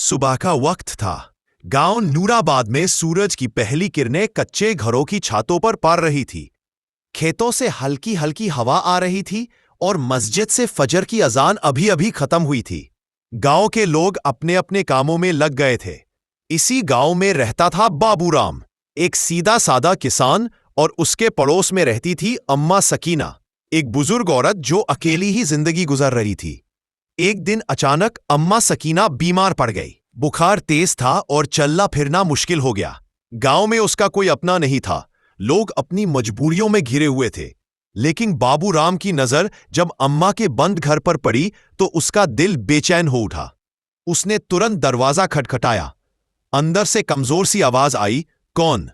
सुबह का वक्त था। गांव नूराबाद में सूरज की पहली किरणें कच्चे घरों की छतों पर पड़ रही थी। खेतों से हल्की हल्की हवा आ रही थी और मस्जिद से फजर की अजान अभी अभी खत्म हुई थी। गांव के लोग अपने अपने कामों में लग गए थे। इसी गांव में रहता था बाबूराम, एक सीधा सादा किसान, और उसके पड़ोस में रहती थी अम्मा सकीना, एक बुजुर्ग औरत जो अकेली ही जिंदगी गुजार रही थी। एक दिन अचानक अम्मा सकीना बीमार पड़ गई। बुखार तेज था और चलना फिरना मुश्किल हो गया। गांव में उसका कोई अपना नहीं था। लोग अपनी मजबूरियों में घिरे हुए थे। लेकिन बाबूराम की नजर जब अम्मा के बंद घर पर पड़ी तो उसका दिल बेचैन हो उठा। उसने तुरंत दरवाजा खटखटाया। अंदर से कमजोर सी आवाज आई, कौन?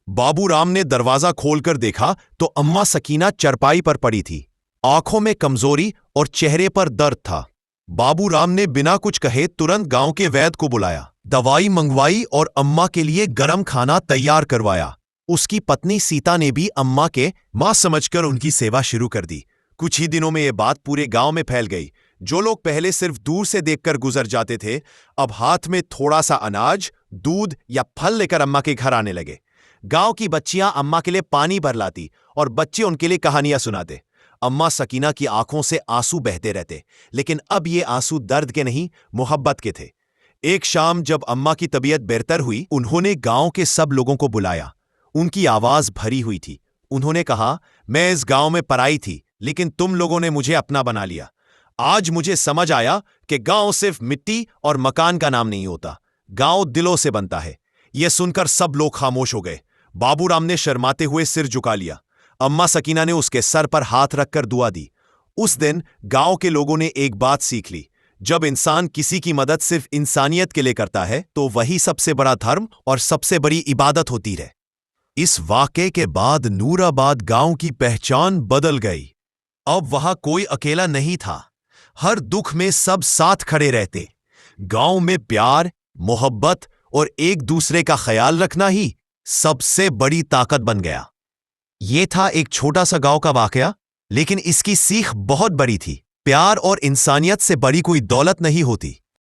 बाबूराम ने दरवाजा खोलकर देखा तो अम्मा सकीना चरपाई पर पड़ी थी। आंखों में कमजोरी और चेहरे पर दर्द था। बाबूराम ने बिना कुछ कहे तुरंत गांव के वैद्य को बुलाया, दवाई मंगवाई और अम्मा के लिए गरम खाना तैयार करवाया। उसकी पत्नी सीता ने भी अम्मा के मां समझकर उनकी सेवा शुरू कर दी। कुछ ही दिनों में यह बात पूरे गांव में फैल गई। जो लोग पहले सिर्फ दूर से देखकर गुजर जाते थे, अब हाथ में थोड़ा सा अनाज, दूध या फल लेकर अम्मा के घर आने लगे। गांव की बच्चियां अम्मा के लिए पानी भर लाती और बच्चे उनके लिए कहानियां सुनाते। अम्मा सकीना की आंखों से आंसू बहते रहते, लेकिन अब ये आंसू दर्द के नहीं, मोहब्बत के थे। एक शाम जब अम्मा की तबीयत बेहतर हुई, उन्होंने गांव के सब लोगों को बुलाया। उनकी आवाज भरी हुई थी। उन्होंने कहा, मैं इस गांव में पराई थी, लेकिन तुम लोगों ने मुझे अपना बना लिया। आज मुझे समझ आया कि गांव सिर्फ मिट्टी और मकान का नाम नहीं होता, गांव दिलों से बनता है। यह सुनकर सब लोग खामोश हो गए। बाबूराम ने शर्माते हुए सिर झुका लिया। अम्मा सकीना ने उसके सर पर हाथ रखकर दुआ दी। उस दिन गांव के लोगों ने एक बात सीख ली, जब इंसान किसी की मदद सिर्फ इंसानियत के लिए करता है तो वही सबसे बड़ा धर्म और सबसे बड़ी इबादत होती है। इस वाक़े के बाद नूराबाद गांव की पहचान बदल गई। अब वहां कोई अकेला नहीं था। हर दुख में सब साथ खड़े रहते। गांव में प्यार, मोहब्बत और एक दूसरे का ख्याल रखना ही सबसे बड़ी ताकत बन गया। ये था एक छोटा सा गांव का वाकया, लेकिन इसकी सीख बहुत बड़ी थी। प्यार और इंसानियत से बड़ी कोई दौलत नहीं होती।